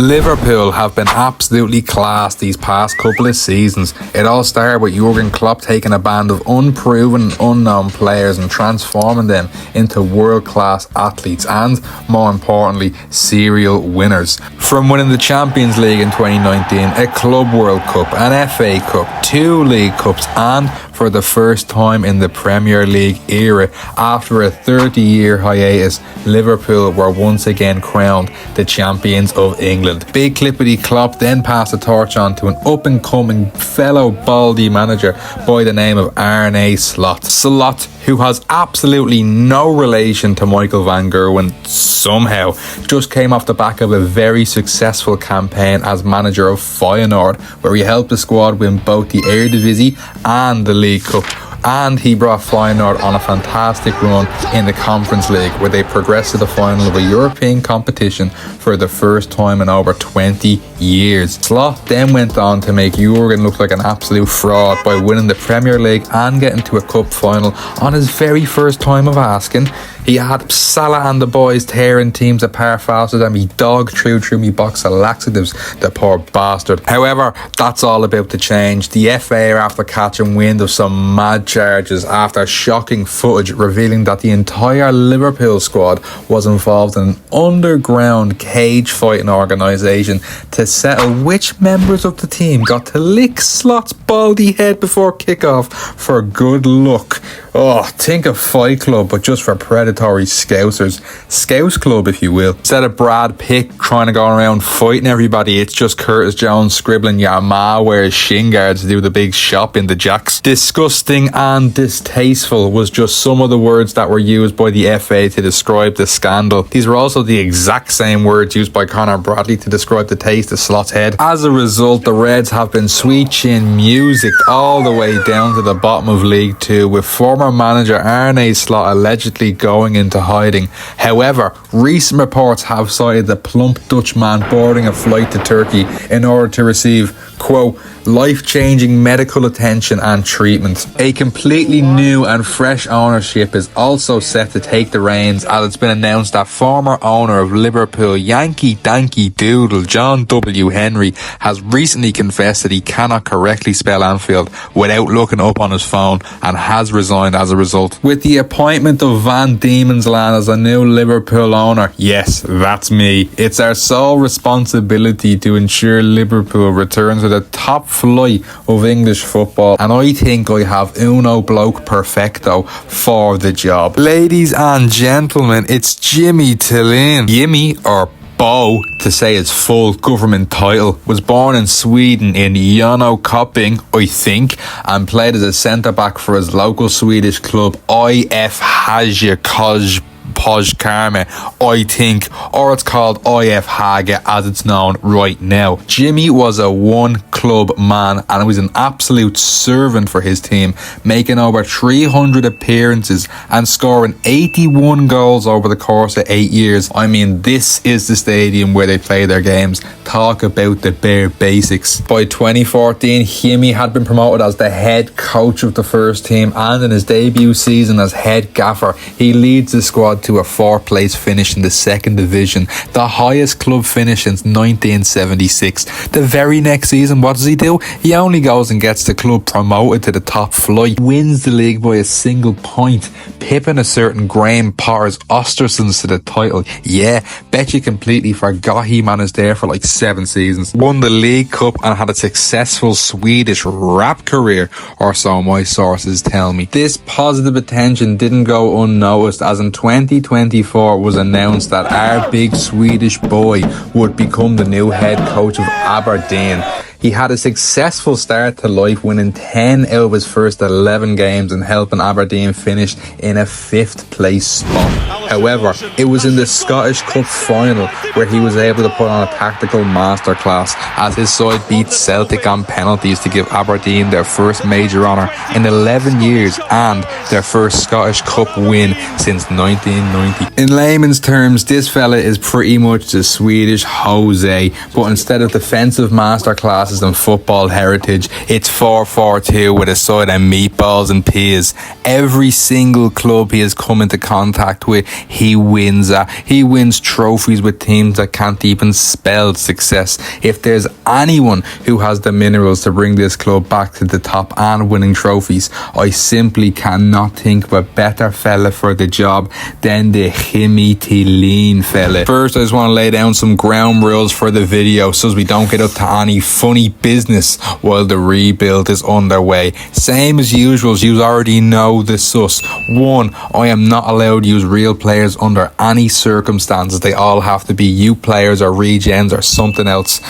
Liverpool have been absolutely class these past couple of seasons. It all started with Jurgen Klopp taking a band of unproven and unknown players and transforming them into world-class athletes and, more importantly, serial winners. From winning the Champions League in 2019, a Club World Cup, an FA Cup, 2 League Cups and, for the first time in the Premier League era, after a 30-year hiatus, Liverpool were once again crowned the champions of England. Big Clippity Klopp then passed the torch on to an up-and-coming fellow Baldy manager by the name of Arne Slot. Slot, who has absolutely no relation to Michael van Gerwen somehow, just came off the back of a very successful campaign as manager of Feyenoord, where he helped the squad win both the Eredivisie and the League Cup. And he brought Feyenoord on a fantastic run in the Conference League, where they progressed to the final of a European competition for the first time in over 20 years. Slot then went on to make Jurgen look like an absolute fraud by winning the Premier League and getting to a cup final on his very first time of asking. He had Salah and the boys tearing teams apart faster than me dog through me box of laxatives, the poor bastard. However, that's all about to change. The FA are after catching wind of some mad charges after shocking footage revealing that the entire Liverpool squad was involved in an underground cage fighting organisation to settle which members of the team got to lick Slot's baldy head before kickoff for good luck. Oh, think of Fight Club, but just for predatory scousers. Scouse Club, if you will. Instead of Brad Pitt trying to go around fighting everybody, it's just Curtis Jones scribbling "Your ma wears shin guards" to do the big shop in the Jacks. Disgusting and distasteful was just some of the words that were used by the FA to describe the scandal. These were also the exact same words used by Conor Bradley to describe the taste of Slot's head. As a result, the Reds have been sweet chin music all the way down to the bottom of League 2, with former manager Arne Slot allegedly going into hiding. However, recent reports have cited the plump Dutchman boarding a flight to Turkey in order to receive, quote, life-changing medical attention and treatment. A completely new and fresh ownership is also set to take the reins, as it's been announced that former owner of Liverpool Yankee Danky Doodle John W. Henry has recently confessed that he cannot correctly spell Anfield without looking up on his phone and has resigned as a result. With the appointment of TheVanDiemensLand as the new Liverpool owner, yes, that's me, it's our sole responsibility to ensure Liverpool return to the top flight of English football, and I think I have uno bloke perfecto for the job. Ladies and gentlemen, it's Jimmy Tillin. Jimmy, or Bo, to say his full government title, was born in Sweden in Jönköping, I think, and played as a centre-back for his local Swedish club IF Hajduk Pojkarme, I think, or it's called IF Haga as it's known right now. Jimmy was a one-club man and was an absolute servant for his team, making over 300 appearances and scoring 81 goals over the course of 8 years. I mean, this is the stadium where they play their games. Talk about the bare basics. By 2014, Jimmy had been promoted as the head coach of the first team, and in his debut season as head gaffer, he leads the squad to a 4th place finish in the 2nd division, the highest club finish since 1976. The very next season, what does he do? He only goes and gets the club promoted to the top flight, wins the league by a single point, pipping a certain Graham Potter's Ostersons to the title. Yeah, bet you completely forgot he managed there for like 7 seasons. Won the League Cup and had a successful Swedish rap career, or so my sources tell me. This positive attention didn't go unnoticed, as in 2024 was announced that our big Swedish boy would become the new head coach of Aberdeen. He had a successful start to life, winning 10 out of his first 11 games and helping Aberdeen finish in a 5th place spot. However, it was in the Scottish Cup final where he was able to put on a tactical masterclass as his side beat Celtic on penalties to give Aberdeen their first major honour in 11 years and their first Scottish Cup win since 1990. In layman's terms, this fella is pretty much the Swedish Jose, but instead of defensive masterclass, classes and football heritage. It's 4-4-2 with a side of meatballs and peas. Every single club he has come into contact with, he wins at. He wins trophies with teams that can't even spell success. If there's anyone who has the minerals to bring this club back to the top and winning trophies, I simply cannot think of a better fella for the job than the Diemens fella. First, I just want to lay down some ground rules for the video so as we don't get up to any funny business while the rebuild is underway. Same as usual, you already know the sus. 1, I am not allowed to use real players under any circumstances. They all have to be youth players or regens or something else.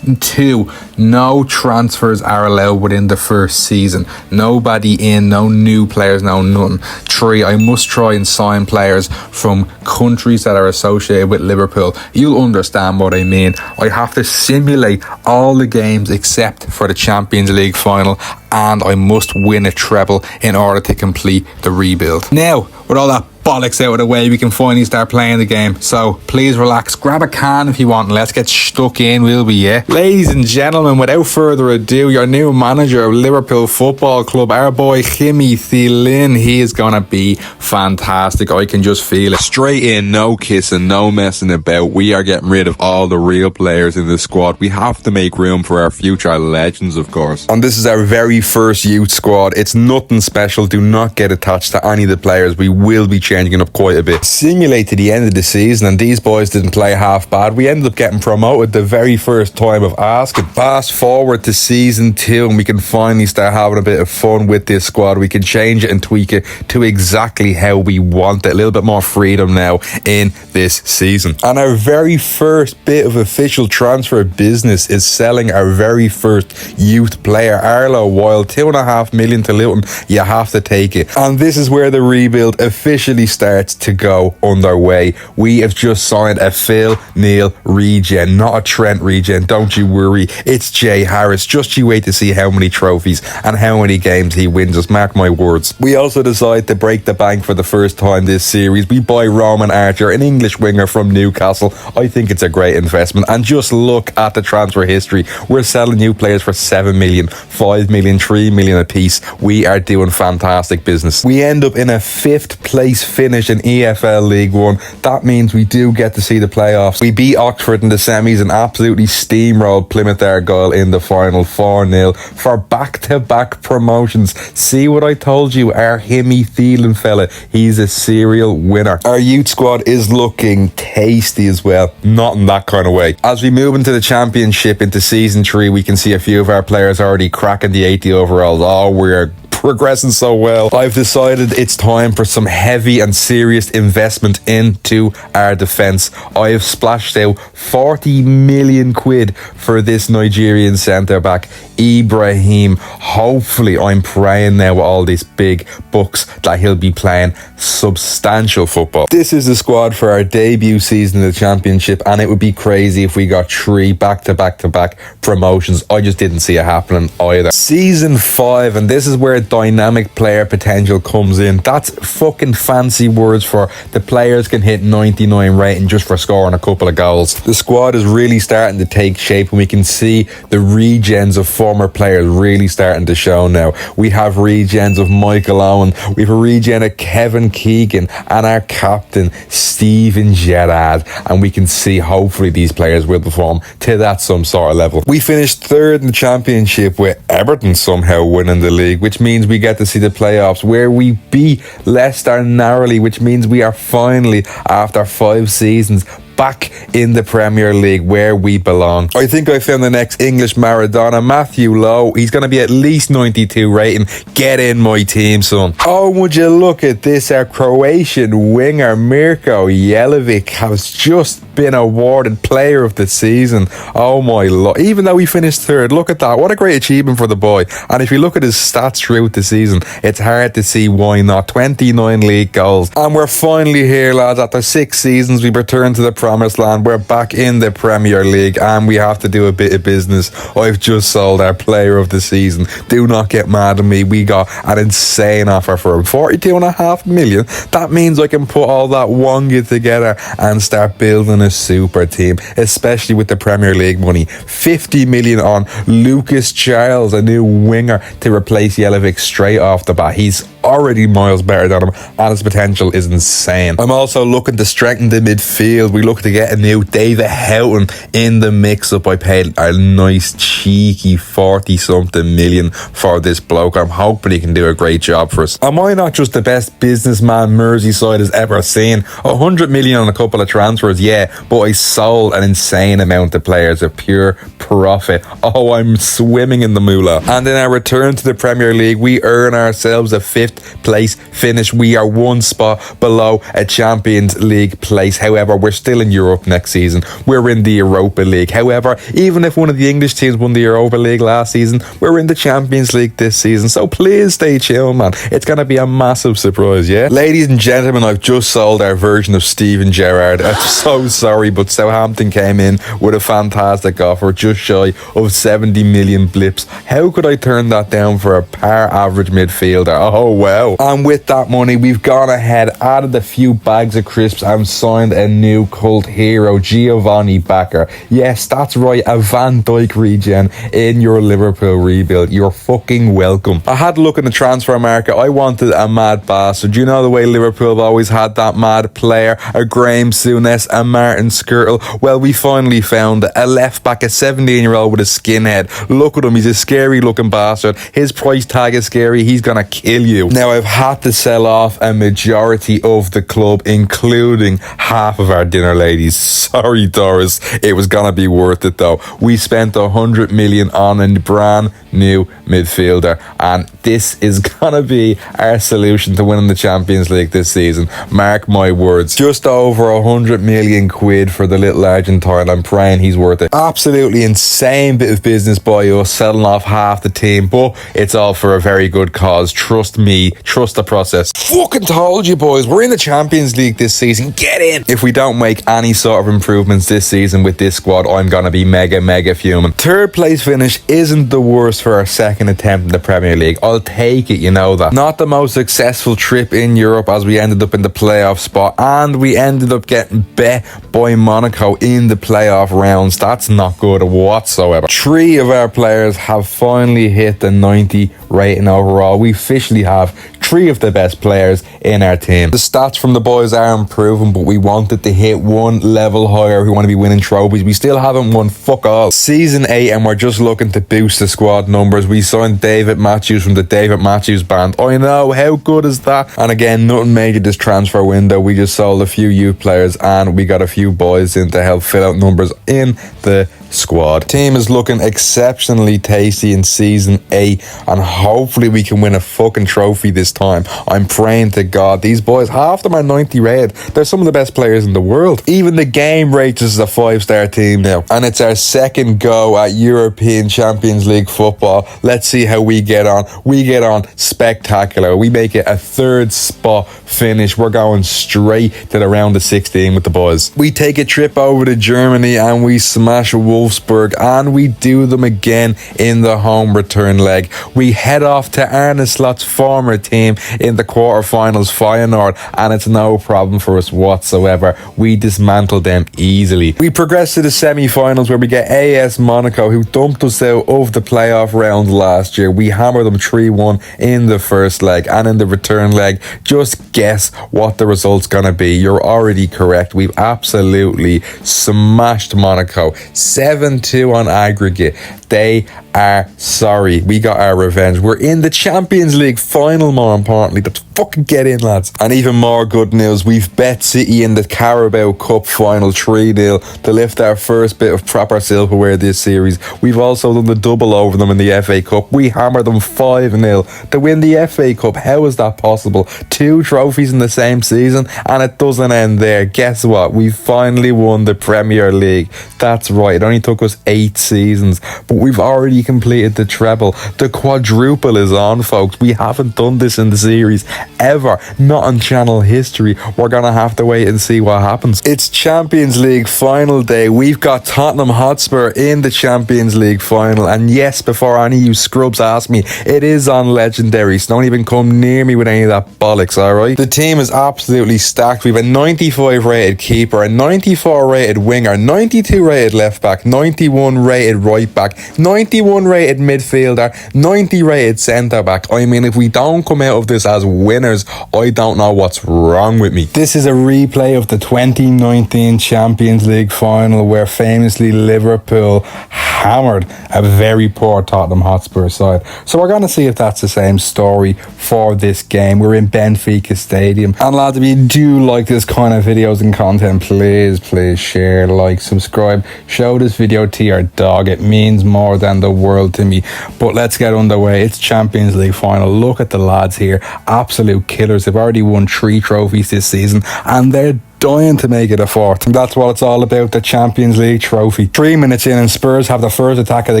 2, no transfers are allowed within the first season. Nobody in, no new players, no nothing. 3, I must try and sign players from countries that are associated with Liverpool. You'll understand what I mean. I have to simulate all the games except for the Champions League final, and I must win a treble in order to complete the rebuild. Now, with all that bollocks out of the way, we can finally start playing the game. So please relax, grab a can if you want, and let's get stuck in, will we? Yeah, ladies and gentlemen, without further ado, your new manager of Liverpool Football Club, our boy Diemens. He is gonna be fantastic. I can just feel it. Straight in, no kissing, no messing about. We are getting rid of all the real players in the squad. We have to make room for our future legends, of course. And this is our very first youth squad. It's nothing special. Do not get attached to any of the players. We will be changing up quite a bit. Simulate to the end of the season, and these boys didn't play half bad. We ended up getting promoted the very first time of asking. Fast forward to season 2 and we can finally start having a bit of fun with this squad. We can change it and tweak it to exactly how we want it. A little bit more freedom now in this season. And our very first bit of official transfer business is selling our very first youth player, Arlo. While 2.5 million to Luton, you have to take it. And this is where the rebuild officially starts to go underway. We have just signed a Phil Neal regen, not a Trent regen. Don't you worry, it's Jay Harris. Just you wait to see how many trophies and how many games he wins us, mark my words. We also decide to break the bank for the first time this series. We buy Roman Archer, an English winger from Newcastle. I think it's a great investment, and just look at the transfer history. We're selling new players for 7 million, 5 million, 3 million a piece. We are doing fantastic business. We end up in a 5th place finish in EFL League One. That means we do get to see the playoffs. We beat Oxford in the semis and absolutely steamrolled Plymouth Argyle in the final 4-0 for back-to-back promotions. See what I told you? Our Diemens fella, he's a serial winner. Our youth squad is looking tasty as well, not in that kind of way. As we move into the championship, into season 3, we can see a few of our players already cracking the 80 overalls. Oh, we're progressing so well. I've decided it's time for some heavy and serious investment into our defence. I have splashed out 40 million quid for this Nigerian centre back, Ibrahim. Hopefully, I'm praying now with all these big bucks that he'll be playing substantial football. This is the squad for our debut season in the championship, and it would be crazy if we got 3 back-to-back promotions. I just didn't see it happening either. Season 5, and this is where dynamic player potential comes in. That's fucking fancy words for the players can hit 99 rating just for scoring a couple of goals. The squad is really starting to take shape, and we can see the regens of former players really starting to show now. We have regens of Michael Owen, we have a regen of Kevin Keegan, and our captain Steven Gerrard, and we can see hopefully these players will perform to that some sort of level. We finished 3rd in the championship with Everton somehow winning the league, which means we get to see the playoffs where we beat Leicester narrowly, which means we are finally, after 5 seasons, back in the Premier League where we belong. I think I found the next English Maradona, Matthew Lowe. He's going to be at least 92 rating. Get in my team, son. Oh, would you look at this? Our Croatian winger, Mirko Jelic, has just been awarded Player of the Season. Oh my lord. Even though he finished 3rd, look at that. What a great achievement for the boy. And if you look at his stats throughout the season, it's hard to see why not. 29 league goals. And we're finally here, lads. After 6 seasons, we return to the promised land. We're back in the Premier League and we have to do a bit of business. I've just sold our player of the season. Do not get mad at me. We got an insane offer for him, 42.5 million. That means I can put all that wonga together and start building a super team, especially with the Premier League money. 50 million on Lucas Charles, a new winger to replace Jelic straight off the bat. He's already miles better than him and his potential is insane. I'm also looking to strengthen the midfield. We look to get a new David Houghton in the mix-up. I paid a nice cheeky 40-something million for this bloke. I'm hoping he can do a great job for us. Am I not just the best businessman Merseyside has ever seen? 100 million on a couple of transfers, yeah, but I sold an insane amount of players, a pure profit. Oh, I'm swimming in the moolah. And in our return to the Premier League, we earn ourselves a 5th place finish. We are one spot below a Champions League place. However, we're still in Europe next season. We're in the Europa League. However, even if one of the English teams won the Europa League last season, we're in the Champions League this season. So please stay chill, man. It's going to be a massive surprise, yeah? Ladies and gentlemen, I've just sold our version of Steven Gerrard. I'm so sorry, but Southampton came in with a fantastic offer, just shy of 70 million blips. How could I turn that down for a par average midfielder? Oh, wow. And with that money, we've gone ahead, added a few bags of crisps and signed a new cult hero, Giovanni Bakker. Yes, that's right, a Van Dijk regen in your Liverpool rebuild. You're fucking welcome. I had a look in the transfer market. I wanted a mad bastard. You know the way Liverpool have always had that mad player, a Graham Souness, a Martin Skirtle. Well, we finally found a left back, a 17-year-old with a skinhead. Look at him, he's a scary looking bastard. His price tag is scary. He's gonna kill you. Now, I've had to sell off a majority of the club, including half of our dinner ladies. Sorry, Doris. It was gonna be worth it though. We spent 100 million on a brand new midfielder, and this is gonna be our solution to winning the Champions League this season. Mark my words. Just over 100 million quid for the little Argentine. I'm praying he's worth it. Absolutely insane bit of business by us, selling off half the team, but it's all for a very good cause. Trust me, trust the process. Fucking told you, boys, we're in the Champions League this season. Get in. If we don't make any sort of improvements this season with this squad, I'm gonna be mega fuming. Third place finish isn't the worst for our second attempt in the Premier League. I'll take it, you know that. Not the most successful trip in Europe, as we ended up in the playoff spot and we ended up getting bet by Monaco in the playoff rounds. That's not good whatsoever. 3 of our players have finally hit the 90 rating overall. We officially have 3 of the best players in our team. The stats from the boys are improving, but we wanted to hit one level higher. We want to be winning trophies. We still haven't won fuck all. Season 8 and we're just looking to boost the squad numbers. We signed David Matthews from the David Matthews band. I know, how good is that? And again, nothing major this transfer window. We just sold a few youth players and we got a few boys in to help fill out numbers in the squad. Team is looking exceptionally tasty in season 8 and hopefully we can win a fucking trophy this time. I'm praying to God. These boys, half them are 90 rated. They're some of the best players in the world. Even the game rates us as a 5-star team now, and it's our second go at European Champions League football. Let's see how we get on. We get on spectacular. We make it a 3rd spot finish. We're going straight to the round of 16 with the boys. We take a trip over to Germany and we smash Wolfsburg, and we do them again in the home return leg. We head off to Arne Slot's former team in the quarterfinals, Feyenoord, and it's no problem for us whatsoever. We dismantle them easily. We progress to the semi-finals where we get AS Monaco, who dumped us out of the playoff round last year. We hammer them 3-1 in the first leg, and in the return leg, just guess what the result's gonna be. You're already correct. We've absolutely smashed Monaco. 7-2 on aggregate. They are sorry. We got our revenge. We're in the Champions League final, more importantly. Let's fucking get in, lads. And even more good news, we've bet City in the Carabao Cup final 3-0 to lift our first bit of proper silverware this series. We've also done the double over them in the FA Cup. We hammered them 5-0 to win the FA Cup. How is that possible? 2 trophies in the same season, and it doesn't end there. Guess what? We finally won the Premier League. That's right. It only took us 8 seasons, but we've already completed the treble. The quadruple is on, folks. We haven't done this twice in the series ever, not in channel history. We're gonna have to wait and see what happens. It's Champions League final day. We've got Tottenham Hotspur in the Champions League final, and yes, before any of you scrubs ask me, it is on Legendary, so don't even come near me with any of that bollocks, alright? The team is absolutely stacked. We've a 95 rated keeper, a 94 rated winger, 92 rated left back, 91 rated right back, 91 rated midfielder, 90 rated centre back. I mean, if we don't come out of this as winners, I don't know what's wrong with me. This is a replay of the 2019 Champions League final, where famously Liverpool hammered a very poor Tottenham Hotspur side. So we're going to see if that's the same story for this game. We're in Benfica Stadium. And lads, if you do like this kind of videos and content, please share, like, subscribe, show this video to your dog. It means more than the world to me. But let's get underway. It's Champions League final. Look at the lads here, absolute killers. They've already won 3 trophies this season, and they're dying to make it a 4th. And that's what it's all about, the Champions League trophy. 3 minutes in and Spurs have the first attack of the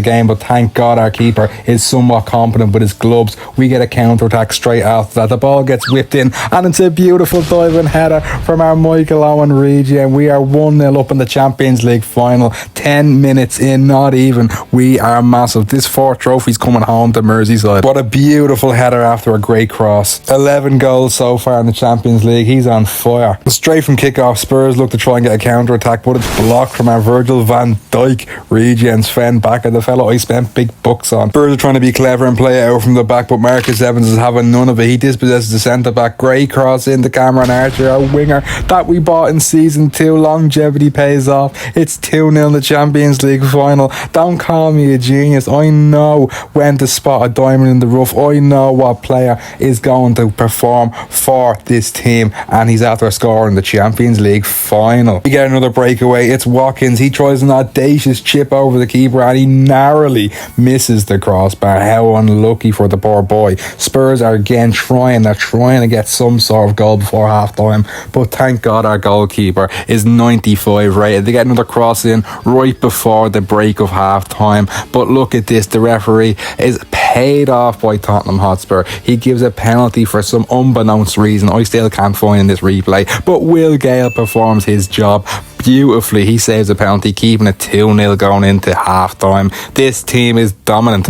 game, but thank God our keeper is somewhat competent with his gloves. We get a counter-attack straight after that. The ball gets whipped in, and it's a beautiful diving header from our Michael Owen regen. We are 1-0 up in the Champions League final. 10 minutes in, not even. We are massive. This 4th trophy's coming home to Merseyside. What a beautiful header after a great cross. 11 goals so far in the Champions League. He's on fire. Straight from kick-off, Spurs look to try and get a counter-attack, but it's blocked from our Virgil van Dijk regens. Fend back at the fellow I spent big bucks on. Spurs are trying to be clever and play it out from the back, but Marcus Evans is having none of it. He dispossesses the centre-back. Great cross into Cameron Archer, a winger that we bought in season 2. Longevity pays off. It's 2-0 in the Champions League final. Don't call me a genius. I know when to spot a diamond in the rough. I know what player is going to perform for this team, and he's after scoring the Champions League final. We get another breakaway. It's Watkins. He tries an audacious chip over the keeper, and he narrowly misses the crossbar. How unlucky for the poor boy. Spurs are again trying to get some sort of goal before half time, but thank God our goalkeeper is 95 rated. They get another cross in right before the break of half time, but look at this. The referee is paid off by Tottenham Hotspur. He gives a penalty for some unbeknownst reason I still can't find in this replay, but Will Gale performs his job beautifully. He saves a penalty, keeping it 2-0 going into half time. This team is dominant.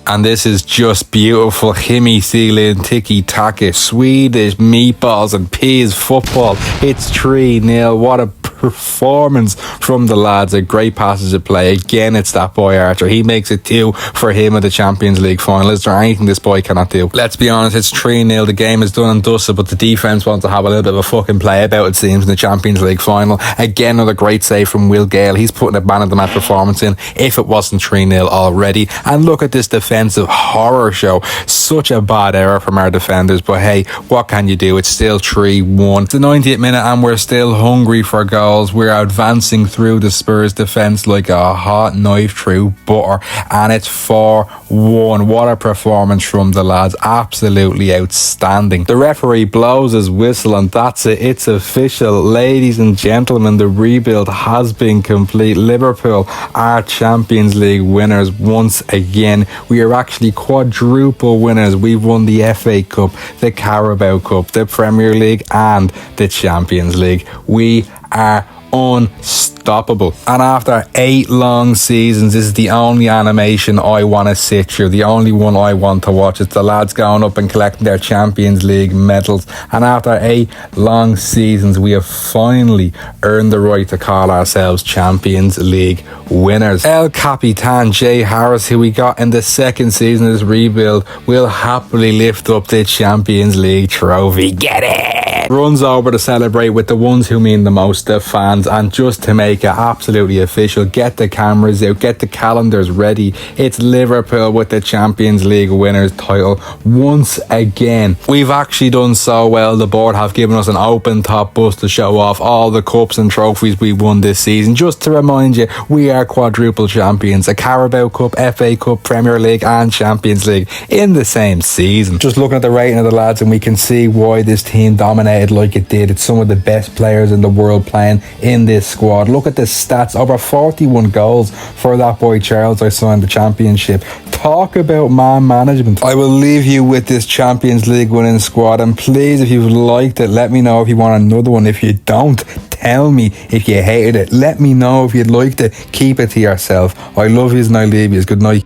And this is just beautiful. Himmy ceiling, tiki-taka, Swedish meatballs and peas football. It's 3-0. What a performance from the lads. A great passage of play. Again, it's that boy Archer. He makes it 2 for him at the Champions League final. Is there anything this boy cannot do? Let's be honest, it's 3-0. The game is done and dusted, but the defence wants to have a little bit of a fucking play about, it seems, in the Champions League final. Again, another great save from Will Gale. He's putting a man of the match performance in, if it wasn't 3-0 already. And look at this defensive horror show. Such a bad error from our defenders, but hey, what can you do? It's still 3-1. It's the 90th minute and we're still hungry for goals. We're advancing through the Spurs defence like a hot knife through butter, and it's 4-1. What a performance from the lads. Absolutely outstanding. The referee blows his whistle, and that's it. It's official. Ladies and gentlemen, the rebuild has been complete. Liverpool are Champions League winners once again. We are actually quadruple winners. We've won the FA Cup, the Carabao Cup, the Premier League and the Champions League. We are unstoppable. And after 8 long seasons, this is the only animation I want to sit through, the only one I want to watch. It's the lads going up and collecting their Champions League medals. And after 8 long seasons, we have finally earned the right to call ourselves Champions League winners. El Capitan Jay Harris, who we got in the 2nd season of this rebuild, will happily lift up the Champions League trophy. Get it! Runs over to celebrate with the ones who mean the most, the fans. And just to make it absolutely official, get the cameras out, get the calendars ready. It's Liverpool with the Champions League winners title once again. We've actually done so well. The board have given us an open top bus to show off all the cups and trophies we won this season. Just to remind you, we are quadruple champions. A Carabao Cup, FA Cup, Premier League and Champions League in the same season. Just looking at the rating of the lads, and we can see why this team dominated like it did. It's some of the best players in the world playing in this squad. Look at the stats. Over 41 goals for that boy Charles I signed the championship. Talk about man management. I will leave you with this Champions League winning squad, and please, if you've liked it, let me know if you want another one. If you don't, tell me if you hated it. Let me know if you liked it. Keep it to yourself. I love yous and I leave yous. Good night.